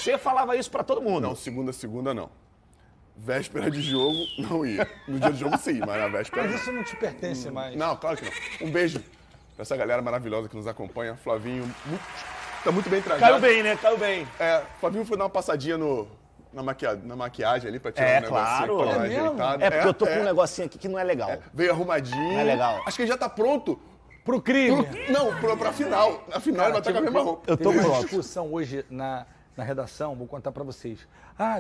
Você falava isso pra todo mundo. Não, segunda não. Véspera de jogo, não ia. No dia do jogo, sim, mas na véspera Mas não. isso não te pertence mais. Não, claro que não. Um beijo pra essa galera maravilhosa que nos acompanha. Flavinho, tá muito bem trajado. Caiu bem, né? Caiu bem. Flavinho foi dar uma passadinha na maquiagem ali pra tirar um negocinho, claro. pra dar uma É mesmo? ajeitada. É porque eu tô com um negocinho aqui que não é legal. Veio arrumadinho. Não é legal. Acho que ele já tá pronto. Pro crime. Pra final. Na final ele vai estar com a mesma roupa. Eu tô Teve uma pronto. discussão hoje na redação, vou contar pra vocês.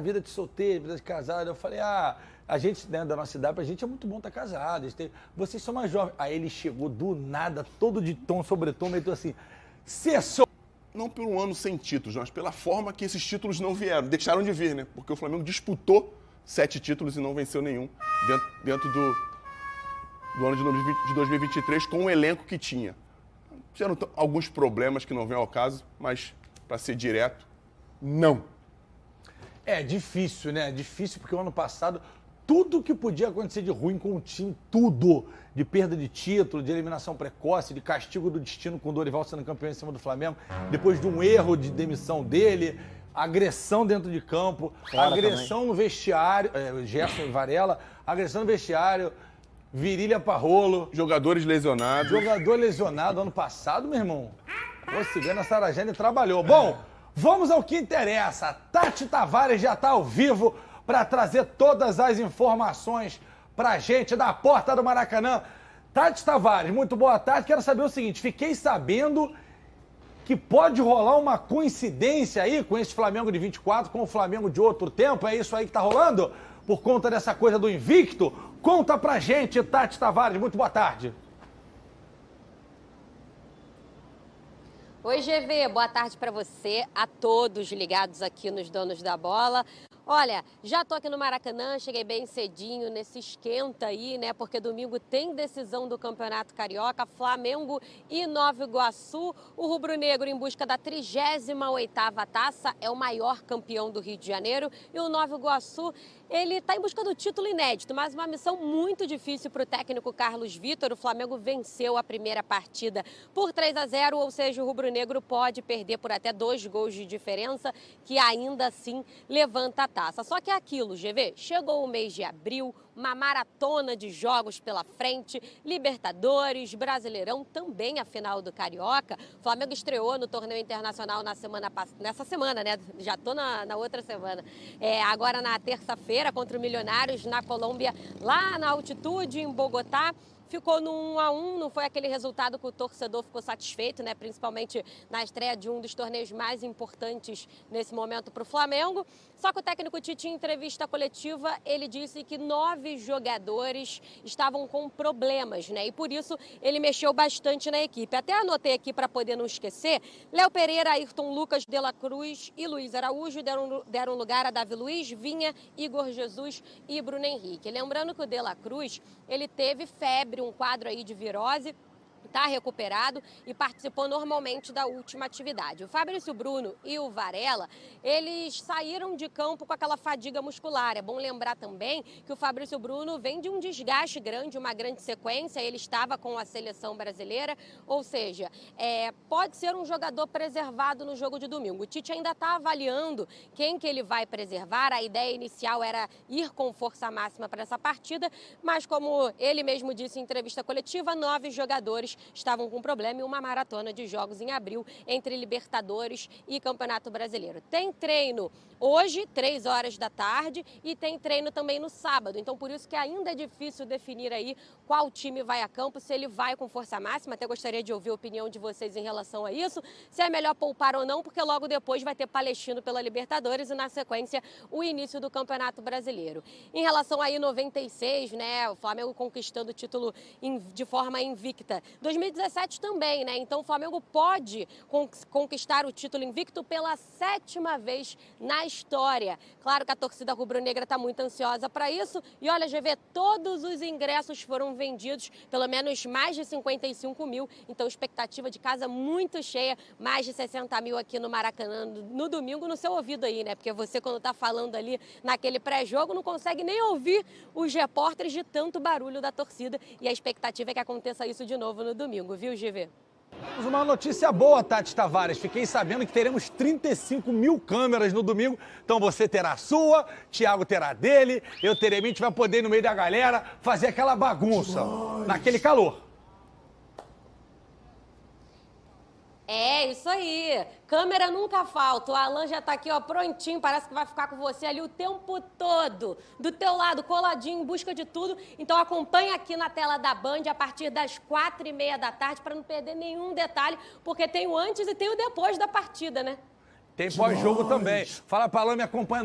Vida de solteiro, vida de casado. Eu falei, a gente dentro da nossa idade, pra gente é muito bom estar casado. Vocês são mais jovens. Aí ele chegou do nada, todo de tom, sobretom, meteu assim, cessou. Não por um ano sem títulos, mas pela forma que esses títulos não vieram. Deixaram de vir, né? Porque o Flamengo disputou 7 títulos e não venceu nenhum dentro do ano de 2023 com o elenco que tinha. Tiveram alguns problemas que não vêm ao caso, mas, para ser direto, não. É difícil, né? Difícil porque o ano passado, tudo que podia acontecer de ruim com o time, tudo. De perda de título, de eliminação precoce, de castigo do destino com o Dorival sendo campeão em cima do Flamengo, depois de um erro de demissão dele, agressão dentro de campo, agressão no vestiário, Gerson e Varela, agressão no vestiário, virilha pra rolo. Jogadores lesionados. Jogador lesionado ano passado, meu irmão. Pô, Cigana Sarajane trabalhou. Bom, vamos ao que interessa. Tati Tavares já tá ao vivo para trazer todas as informações pra gente da porta do Maracanã. Tati Tavares, muito boa tarde. Quero saber o seguinte, fiquei sabendo que pode rolar uma coincidência aí com esse Flamengo de 24 com o Flamengo de outro tempo. É isso aí que tá rolando? Por conta dessa coisa do invicto? Conta pra gente, Tati Tavares. Muito boa tarde. Oi, GV. Boa tarde pra você, a todos ligados aqui nos Donos da Bola. Olha, já tô aqui no Maracanã, cheguei bem cedinho nesse esquenta aí, né? Porque domingo tem decisão do Campeonato Carioca, Flamengo e Nova Iguaçu. O rubro-negro em busca da 38ª taça, é o maior campeão do Rio de Janeiro. E o Nova Iguaçu, ele está em busca do título inédito, mas uma missão muito difícil para o técnico Carlos Vitor. O Flamengo venceu a primeira partida por 3-0, ou seja, o rubro-negro pode perder por até 2 gols de diferença, que ainda assim levanta a taça. Só que é aquilo, GV, chegou o mês de abril, uma maratona de jogos pela frente, Libertadores, Brasileirão, também a final do Carioca. O Flamengo estreou no torneio internacional nessa semana, né? Já tô na outra semana. Agora na terça-feira contra o Milionários na Colômbia, lá na altitude, em Bogotá. Ficou no 1-1, não foi aquele resultado que o torcedor ficou satisfeito, né? Principalmente na estreia de um dos torneios mais importantes nesse momento para o Flamengo. Só que o técnico Tite, em entrevista coletiva, ele disse que 9 jogadores estavam com problemas, né? E por isso ele mexeu bastante na equipe. Até anotei aqui para poder não esquecer, Léo Pereira, Ayrton Lucas, De La Cruz e Luiz Araújo deram lugar a Davi Luiz, Vinha, Igor Jesus e Bruno Henrique. Lembrando que o De La Cruz, ele teve febre, um quadro aí de virose, está recuperado e participou normalmente da última atividade. O Fabrício Bruno e o Varela, eles saíram de campo com aquela fadiga muscular. É bom lembrar também que o Fabrício Bruno vem de um desgaste grande, uma grande sequência, ele estava com a seleção brasileira, ou seja, pode ser um jogador preservado no jogo de domingo. O Tite ainda está avaliando quem que ele vai preservar, a ideia inicial era ir com força máxima para essa partida, mas como ele mesmo disse em entrevista coletiva, 9 jogadores estavam com problema em uma maratona de jogos em abril entre Libertadores e Campeonato Brasileiro. Tem treino hoje, 3 horas da tarde, e tem treino também no sábado. Então, por isso que ainda é difícil definir aí qual time vai a campo, se ele vai com força máxima. Até gostaria de ouvir a opinião de vocês em relação a isso, se é melhor poupar ou não, porque logo depois vai ter Palestino pela Libertadores e, na sequência, o início do Campeonato Brasileiro. Em relação aí 96, né, o Flamengo conquistando o título de forma invicta. 2017 também, né? Então o Flamengo pode conquistar o título invicto pela 7ª vez na história. Claro que a torcida rubro-negra está muito ansiosa para isso. E olha, GV, todos os ingressos foram vendidos, pelo menos mais de 55 mil. Então expectativa de casa muito cheia, mais de 60 mil aqui no Maracanã no domingo, no seu ouvido aí, né? Porque você, quando está falando ali naquele pré-jogo, não consegue nem ouvir os repórteres de tanto barulho da torcida. E a expectativa é que aconteça isso de novo no domingo, viu, GV? Temos uma notícia boa, Tati Tavares. Fiquei sabendo que teremos 35 mil câmeras no domingo. Então você terá a sua, Thiago terá a dele, eu terei a minha. A gente vai poder ir no meio da galera fazer aquela bagunça, naquele calor. É, isso aí. Câmera nunca falta. O Alan já tá aqui, ó, prontinho. Parece que vai ficar com você ali o tempo todo. Do teu lado, coladinho, em busca de tudo. Então acompanha aqui na tela da Band a partir das 4h30 da tarde para não perder nenhum detalhe, porque tem o antes e tem o depois da partida, né? Tem pós-jogo também. Fala pra Alan, me acompanha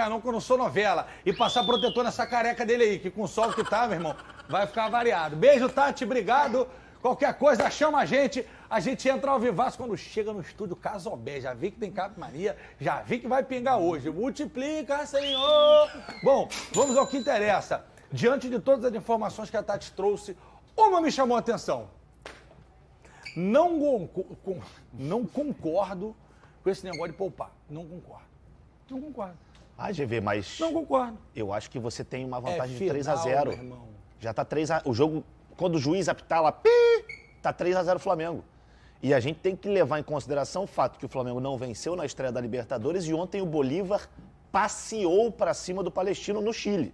não, que eu não sou novela. E passar protetor nessa careca dele aí, que com o sol que tá, meu irmão, vai ficar variado. Beijo, Tati, obrigado. Qualquer coisa, chama a gente entra ao vivaço quando chega no estúdio Casobé. Já vi que tem Cap Mania, já vi que vai pingar hoje. Multiplica, Senhor! Bom, vamos ao que interessa. Diante de todas as informações que a Tati trouxe, uma me chamou a atenção. Não concordo com esse negócio de poupar. Não concordo. Ah, GV, mas Não concordo. eu acho que você tem uma vantagem de final, 3-0. meu irmão. Já tá 3-0. O jogo, quando o juiz apitar lá, tá 3-0 Flamengo. E a gente tem que levar em consideração o fato que o Flamengo não venceu na estreia da Libertadores e ontem o Bolívar passeou para cima do Palestino no Chile.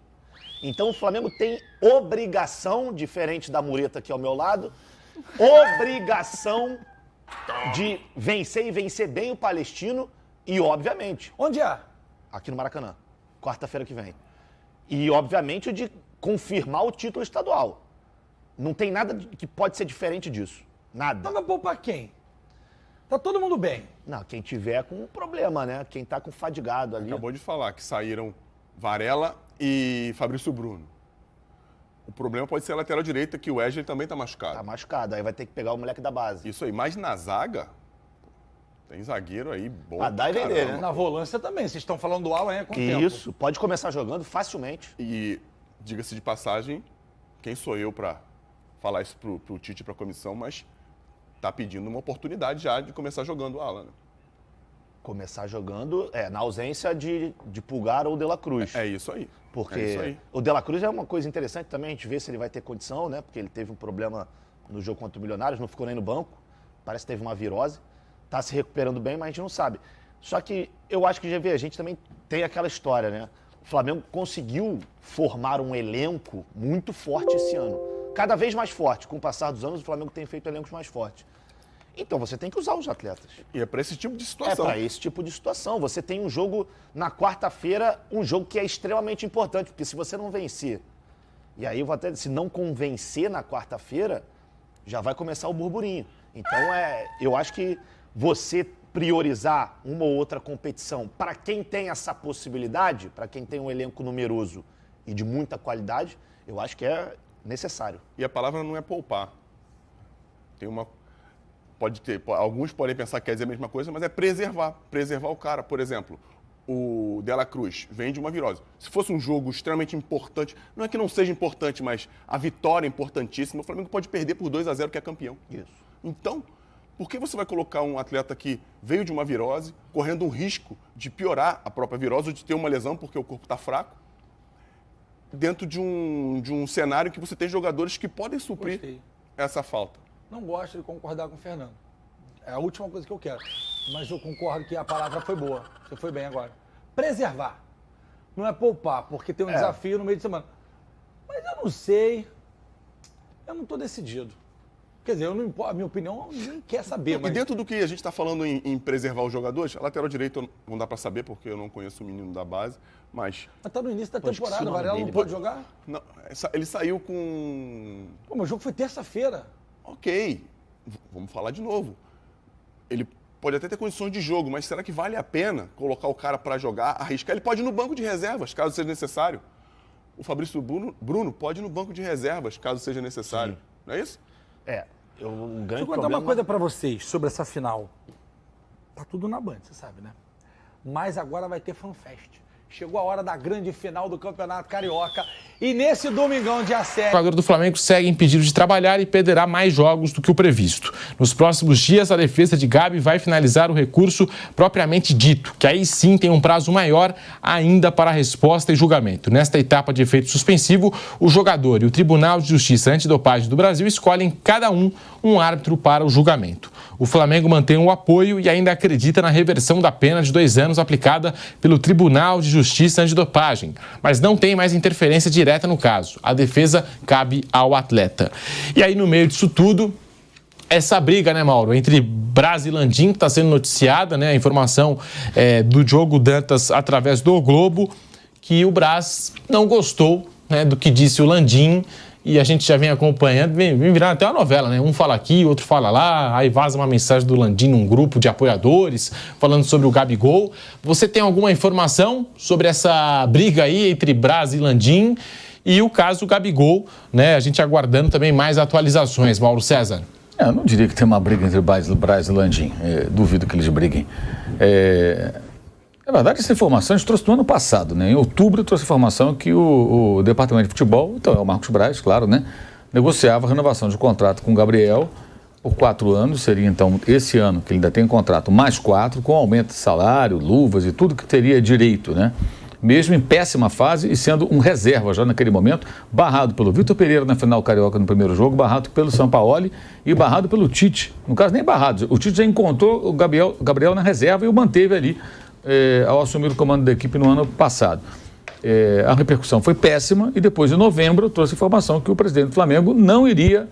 Então o Flamengo tem obrigação, diferente da mureta aqui ao meu lado, obrigação de vencer e vencer bem o Palestino e, obviamente, Onde é? aqui no Maracanã, quarta-feira que vem. E, obviamente, de confirmar o título estadual. Não tem nada que pode ser diferente disso. Nada. Mas vai poupar quem? Tá todo mundo bem. Não, quem tiver com um problema, né? Quem tá com fadigado ali. Acabou de falar que saíram Varela e Fabrício Bruno. O problema pode ser a lateral direita, que o Wesley também tá machucado. Tá machucado, aí vai ter que pegar o moleque da base. Isso aí, mas na zaga, tem zagueiro aí bom. Pra dar e pra vender, caramba. né? Na volância também. Vocês estão falando do Alan há quanto tempo? Isso, pode começar jogando facilmente. E, diga-se de passagem, quem sou eu para falar isso pro Tite e pra comissão, mas tá pedindo uma oportunidade já de começar jogando o Alan. Né? Começar jogando, na ausência de Pulgar ou De La Cruz. É isso aí. Porque É isso aí. o De La Cruz é uma coisa interessante também, a gente vê se ele vai ter condição, né? Porque ele teve um problema no jogo contra o Milionários, não ficou nem no banco, parece que teve uma virose, tá se recuperando bem, mas a gente não sabe. Só que eu acho que, GV, a gente também tem aquela história, né? O Flamengo conseguiu formar um elenco muito forte esse ano. Cada vez mais forte. Com o passar dos anos, o Flamengo tem feito elencos mais fortes. Então você tem que usar os atletas. E é para esse tipo de É situação. para esse tipo de situação. Você tem um jogo na quarta-feira, um jogo que é extremamente importante, porque se você não vencer, e aí eu vou até, se não convencer na quarta-feira, já vai começar o burburinho. Então eu acho que você priorizar uma ou outra competição para quem tem essa possibilidade, para quem tem um elenco numeroso e de muita qualidade, eu acho que é necessário. E a palavra não é poupar. Tem uma... Alguns podem pensar que quer dizer a mesma coisa, mas é preservar. Preservar o cara. Por exemplo, o De La Cruz vem de uma virose. Se fosse um jogo extremamente importante, não é que não seja importante, mas a vitória é importantíssima, o Flamengo pode perder por 2-0, que é campeão. Isso. Então, por que você vai colocar um atleta que veio de uma virose, correndo um risco de piorar a própria virose ou de ter uma lesão porque o corpo está fraco, dentro de um cenário que você tem jogadores que podem suprir Gostei. essa falta? Não gosto de concordar com o Fernando. É a última coisa que eu quero. Mas eu concordo que a palavra foi boa. Você foi bem agora. Preservar. Não é poupar, porque tem um desafio no meio de semana. Mas eu não sei. Eu não estou decidido. Quer dizer, a minha opinião ninguém quer saber. E dentro do que a gente está falando em preservar os jogadores, a lateral direita não dá para saber, porque eu não conheço o menino da base, mas... Mas tá no início da Pô, esqueci temporada, o o nome Varela não dele, pode mano. jogar? Não, ele saiu com... Pô, mas o jogo foi terça-feira. Ok, vamos falar de novo. Ele pode até ter condições de jogo, mas será que vale a pena colocar o cara para jogar, arriscar? Ele pode ir no banco de reservas, caso seja necessário. O Fabrício Bruno pode ir no banco de reservas, caso seja necessário. Sim. Não é isso? Um grande Deixa eu contar problema... uma coisa pra vocês sobre essa final. Tá tudo na Band, você sabe, né? Mas agora vai ter FanFest. Chegou a hora da grande final do Campeonato Carioca. E nesse domingão, dia 7... O jogador do Flamengo segue impedido de trabalhar e perderá mais jogos do que o previsto. Nos próximos dias, a defesa de Gabi vai finalizar o recurso propriamente dito, que aí sim tem um prazo maior ainda para a resposta e julgamento. Nesta etapa de efeito suspensivo, o jogador e o Tribunal de Justiça Antidopagem do Brasil escolhem cada um árbitro para o julgamento. O Flamengo mantém o apoio e ainda acredita na reversão da pena de 2 anos aplicada pelo Tribunal de Justiça Antidopagem, mas não tem mais interferência direta no caso. A defesa cabe ao atleta. E aí, no meio disso tudo, essa briga, né, Mauro, entre Braz e Landim, que está sendo noticiada, né, a informação do Diogo Dantas através do O Globo, que o Braz não gostou, né, do que disse o Landim, e a gente já vem acompanhando, vem virando até uma novela, né? Um fala aqui, outro fala lá, aí vaza uma mensagem do Landim num grupo de apoiadores, falando sobre o Gabigol. Você tem alguma informação sobre essa briga aí entre Braz e Landim e o caso Gabigol, né? A gente aguardando também mais atualizações, Mauro César. Eu não diria que tem uma briga entre Braz e Landim, duvido que eles briguem. Na verdade, essa informação a gente trouxe no ano passado, né? Em outubro eu trouxe a informação que o Departamento de Futebol, então é o Marcos Braz, claro, né? Negociava a renovação de contrato com o Gabriel por 4 anos, seria então esse ano que ele ainda tem contrato mais 4, com aumento de salário, luvas e tudo que teria direito, né? Mesmo em péssima fase e sendo um reserva já naquele momento, barrado pelo Vitor Pereira na final carioca no primeiro jogo, barrado pelo Sampaoli e barrado pelo Tite. No caso, nem barrado, o Tite já encontrou o Gabriel na reserva e o manteve ali ao assumir o comando da equipe no ano passado. A repercussão foi péssima e depois, em novembro, eu trouxe a informação que o presidente do Flamengo não iria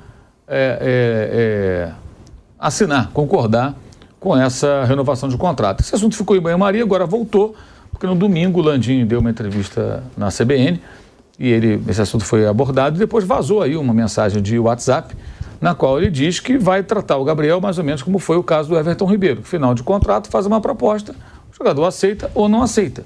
assinar, concordar com essa renovação de contrato. Esse assunto ficou em banho-maria, agora voltou, porque no domingo o Landim deu uma entrevista na CBN e esse assunto foi abordado e depois vazou aí uma mensagem de WhatsApp na qual ele diz que vai tratar o Gabriel mais ou menos como foi o caso do Everton Ribeiro. Final de contrato, faz uma proposta, o jogador aceita ou não aceita.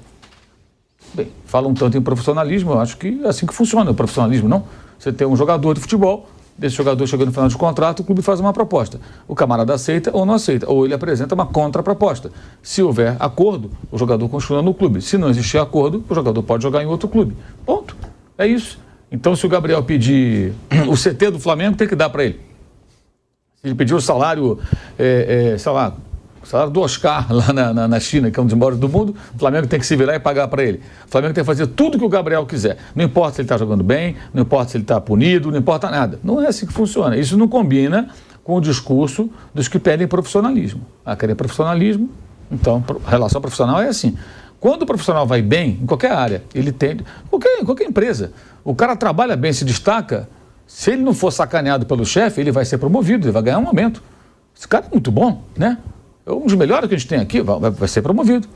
Bem, fala um tanto em profissionalismo, eu acho que é assim que funciona o profissionalismo, não? Você tem um jogador de futebol, desse jogador chegando no final de contrato, o clube faz uma proposta. O camarada aceita ou não aceita, ou ele apresenta uma contraproposta. Se houver acordo, o jogador continua no clube. Se não existir acordo, o jogador pode jogar em outro clube. Ponto. É isso. Então, se o Gabriel pedir o CT do Flamengo, tem que dar para ele. Se ele pedir o salário, sei lá, o salário do Oscar lá na China, que é um dos maiores do mundo, o Flamengo tem que se virar e pagar para ele. O Flamengo tem que fazer tudo que o Gabriel quiser. Não importa se ele está jogando bem, não importa se ele está punido, não importa nada. Não é assim que funciona. Isso não combina com o discurso dos que pedem profissionalismo. Querem profissionalismo, então a relação profissional é assim. Quando o profissional vai bem, em qualquer área, ele tem... Qualquer empresa, o cara trabalha bem, se destaca, se ele não for sacaneado pelo chefe, ele vai ser promovido, ele vai ganhar um aumento. Esse cara é muito bom, né? É um dos melhores que a gente tem aqui, vai ser promovido.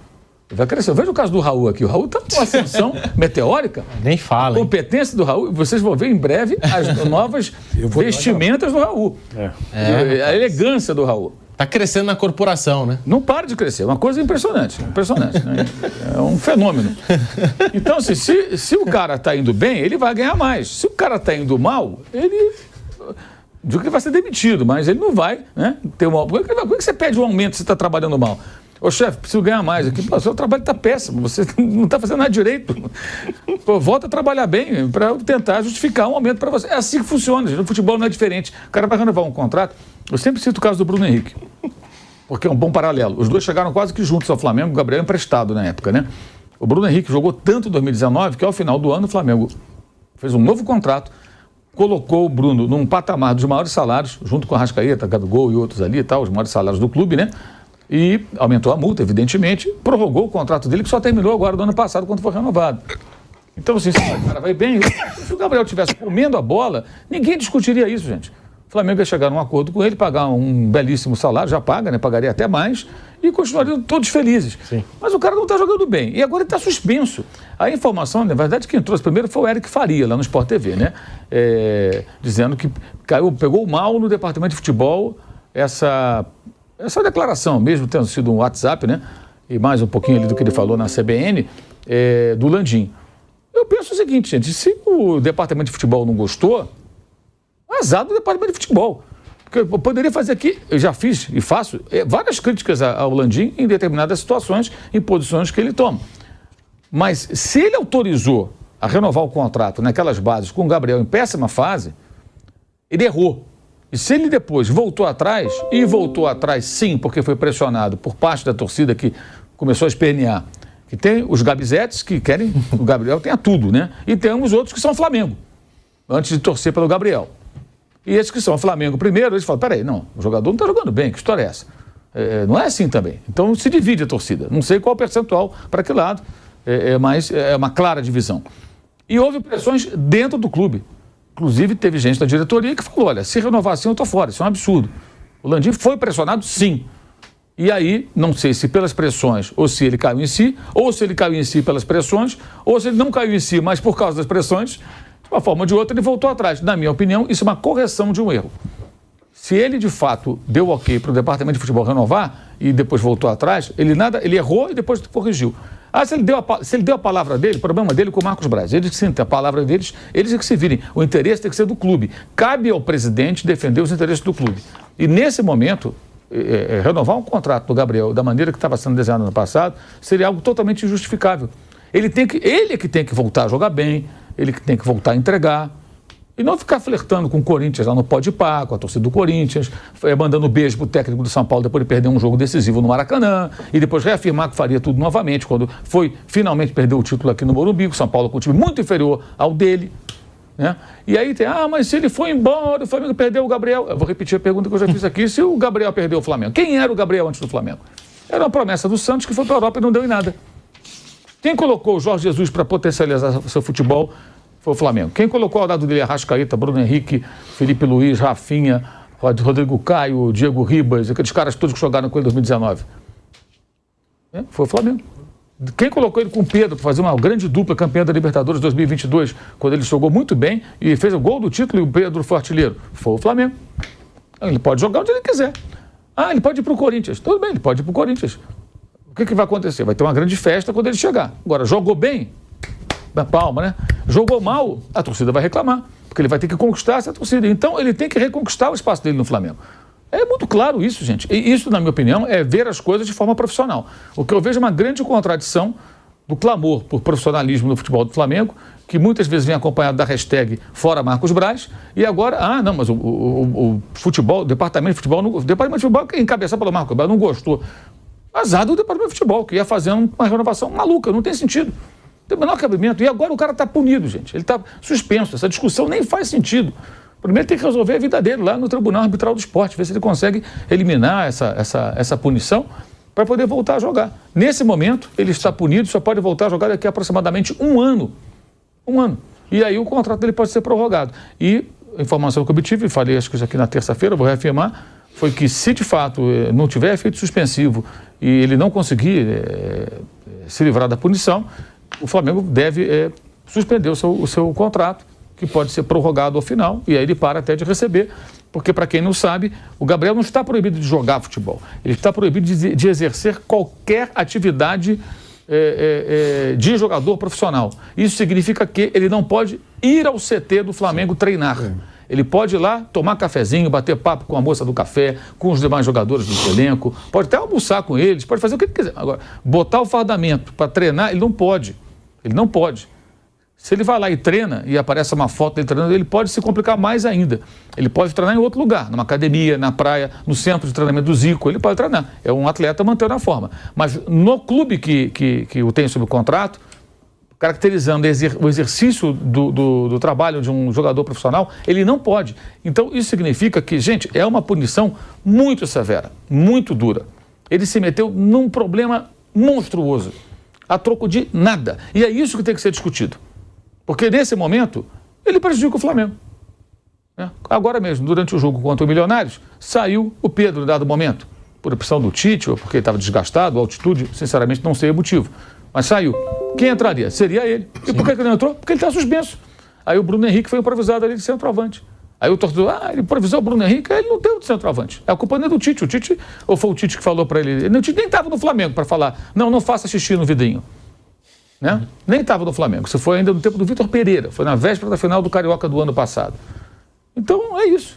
Vai crescer. Veja o caso do Raul aqui. O Raul está numa ascensão meteórica. Nem fala. A competência do Raul, vocês vão ver em breve as novas vestimentas do Raul. A elegância do Raul. Está crescendo na corporação, né? Não para de crescer. Uma coisa impressionante. Impressionante. Né? É um fenômeno. Então, assim, se o cara está indo bem, ele vai ganhar mais. Se o cara está indo mal, ele... Digo que ele vai ser demitido, mas ele não vai, né? Por que você pede um aumento se você está trabalhando mal? Ô, chefe, preciso ganhar mais aqui. Pô, seu trabalho está péssimo, você não está fazendo nada direito. Pô, volta a trabalhar bem para tentar justificar um aumento para você. É assim que funciona, gente. No futebol não é diferente. O cara vai renovar um contrato. Eu sempre cito o caso do Bruno Henrique, porque é um bom paralelo. Os dois chegaram quase que juntos ao Flamengo, o Gabriel emprestado na época, né? O Bruno Henrique jogou tanto em 2019 que ao final do ano o Flamengo fez um novo contrato, colocou o Bruno num patamar dos maiores salários, junto com a Arrascaeta, Gabigol e outros ali e tal, os maiores salários do clube, né? E aumentou a multa, evidentemente, prorrogou o contrato dele, que só terminou agora do ano passado, quando foi renovado. Então, assim, se o cara vai bem, se o Gabriel estivesse comendo a bola, ninguém discutiria isso, gente. O Flamengo ia chegar num acordo com ele, pagar um belíssimo salário, já paga, né? Pagaria até mais, e continuariam todos felizes. Sim. Mas o cara não está jogando bem, e agora ele está suspenso. A informação, na verdade, quem trouxe primeiro foi o Eric Faria, lá no Sport TV, né? Dizendo que pegou mal no departamento de futebol essa declaração, mesmo tendo sido um WhatsApp, né? E mais um pouquinho ali do que ele falou na CBN, do Landim. Eu penso o seguinte, gente, se o departamento de futebol não gostou, azar do departamento de futebol. Porque eu poderia fazer aqui, eu já fiz e faço várias críticas ao Landim em determinadas situações, em posições que ele toma. Mas se ele autorizou a renovar o contrato naquelas bases com o Gabriel em péssima fase, ele errou. E se ele depois voltou atrás, e voltou atrás sim, porque foi pressionado por parte da torcida que começou a espernear, que tem os Gabizetes que querem o Gabriel tenha tudo, né? E temos outros que são Flamengo, antes de torcer pelo Gabriel. E esses que são Flamengo primeiro, eles falam, peraí, não, o jogador não está jogando bem, que história é essa? Não é assim também. Então se divide a torcida. Não sei qual o percentual para que lado, mas é uma clara divisão. E houve pressões dentro do clube. Inclusive teve gente da diretoria que falou, olha, se renovar assim eu estou fora, isso é um absurdo. O Landim foi pressionado, sim. E aí, não sei se pelas pressões, ou se ele caiu em si, ou se ele caiu em si pelas pressões, ou se ele não caiu em si, mas por causa das pressões, de uma forma ou de outra ele voltou atrás. Na minha opinião, isso é uma correção de um erro. Se ele, de fato, deu ok para o departamento de futebol renovar e depois voltou atrás, ele errou e depois corrigiu. Se ele deu a palavra dele, o problema dele com o Marcos Braz. Eles que sim, a palavra deles, eles é que se virem. O interesse tem que ser do clube. Cabe ao presidente defender os interesses do clube. E nesse momento, renovar um contrato do Gabriel da maneira que estava sendo desenhado no passado seria algo totalmente injustificável. Ele é que tem que voltar a jogar bem, ele que tem que voltar a entregar. E não ficar flertando com o Corinthians lá no Podpah, com a torcida do Corinthians, mandando beijo pro técnico do São Paulo depois de perder um jogo decisivo no Maracanã, e depois reafirmar que faria tudo novamente, quando foi finalmente perder o título aqui no Morumbi, com o São Paulo com um time muito inferior ao dele. Né? E aí tem, mas se ele foi embora, o Flamengo perdeu o Gabriel. Eu vou repetir a pergunta que eu já fiz aqui, se o Gabriel perdeu o Flamengo. Quem era o Gabriel antes do Flamengo? Era uma promessa do Santos que foi para a Europa e não deu em nada. Quem colocou o Jorge Jesus para potencializar seu futebol foi o Flamengo. Quem colocou ao lado dele Arrascaeta, Bruno Henrique, Felipe Luiz, Rafinha, Rodrigo Caio, Diego Ribas, aqueles caras todos que jogaram com ele em 2019? Foi o Flamengo. Quem colocou ele com o Pedro para fazer uma grande dupla campeã da Libertadores 2022, quando ele jogou muito bem e fez o gol do título e o Pedro foi artilheiro? Foi o Flamengo. Ele pode jogar onde ele quiser. Ele pode ir para o Corinthians. Tudo bem, ele pode ir para o Corinthians. O que vai acontecer? Vai ter uma grande festa quando ele chegar. Agora, jogou bem? Da palma, né? Jogou mal, a torcida vai reclamar, porque ele vai ter que conquistar essa torcida. Então, ele tem que reconquistar o espaço dele no Flamengo. É muito claro isso, gente. E isso, na minha opinião, é ver as coisas de forma profissional. O que eu vejo é uma grande contradição do clamor por profissionalismo no futebol do Flamengo, que muitas vezes vem acompanhado da hashtag Fora Marcos Braz, e agora, não, mas o futebol, o departamento de futebol é encabeçado pelo Marcos Braz, não gostou. Azar do departamento de futebol, que ia fazendo uma renovação maluca, não tem sentido. Tem o menor cabimento. E agora o cara está punido, gente. Ele está suspenso. Essa discussão nem faz sentido. Primeiro tem que resolver a vida dele lá no Tribunal Arbitral do Esporte, ver se ele consegue eliminar essa punição para poder voltar a jogar. Nesse momento, ele está punido, só pode voltar a jogar daqui a aproximadamente um ano. Um ano. E aí o contrato dele pode ser prorrogado. E a informação que eu obtive, e falei acho que isso aqui na terça-feira, vou reafirmar, foi que se de fato não tiver efeito suspensivo e ele não conseguir se livrar da punição, o Flamengo deve suspender o seu contrato, que pode ser prorrogado ao final, e aí ele para até de receber, porque, para quem não sabe, o Gabriel não está proibido de jogar futebol, ele está proibido de exercer qualquer atividade de jogador profissional. Isso significa que ele não pode ir ao CT do Flamengo treinar. Ele pode ir lá tomar cafezinho, bater papo com a moça do café, com os demais jogadores do elenco, pode até almoçar com eles, pode fazer o que ele quiser. Agora, botar o fardamento para treinar, ele não pode. Ele não pode. Se ele vai lá e treina e aparece uma foto dele treinando, ele pode se complicar mais ainda. Ele pode treinar em outro lugar, numa academia, na praia, no centro de treinamento do Zico, ele pode treinar. É um atleta mantendo a forma. Mas no clube que o tem sob contrato, caracterizando o exercício do trabalho de um jogador profissional, ele não pode. Então, isso significa que, gente, é uma punição muito severa, muito dura. Ele se meteu num problema monstruoso, a troco de nada. E é isso que tem que ser discutido. Porque, nesse momento, ele prejudica o Flamengo. Agora mesmo, durante o jogo contra o Milionários, saiu o Pedro, em dado momento, por opção do Tite, ou porque estava desgastado, altitude, sinceramente, não sei o motivo. Mas saiu. Quem entraria? Seria ele. E por que ele não entrou? Porque ele está suspenso. Aí o Bruno Henrique foi improvisado ali de centroavante. Aí o torcedor, ele improvisou o Bruno Henrique, aí ele não deu de centroavante. A culpa não é do Tite. O Tite, ou foi o Tite que falou para ele? O Tite nem estava no Flamengo para falar, não faça xixi no vidrinho. Né? Nem estava no Flamengo. Isso foi ainda no tempo do Vitor Pereira. Foi na véspera da final do Carioca do ano passado. Então, é isso.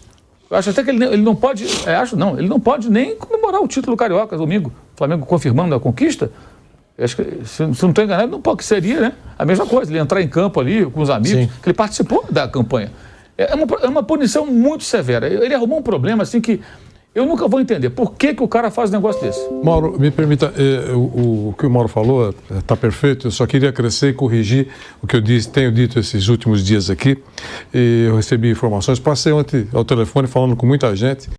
Eu acho até que ele não pode, ele não pode nem comemorar o título do Carioca domingo. O Flamengo confirmando a conquista. Acho que, se não estou enganado, não pode, que seria, né? A mesma coisa, ele entrar em campo ali com os amigos, que ele participou da campanha. É uma punição muito severa. Ele arrumou um problema assim que eu nunca vou entender. Por que o cara faz um negócio desse? Mauro, me permita, o que o Mauro falou está perfeito. Eu só queria crescer e corrigir o que eu tenho dito esses últimos dias aqui. Eu recebi informações, passei ontem ao telefone falando com muita gente.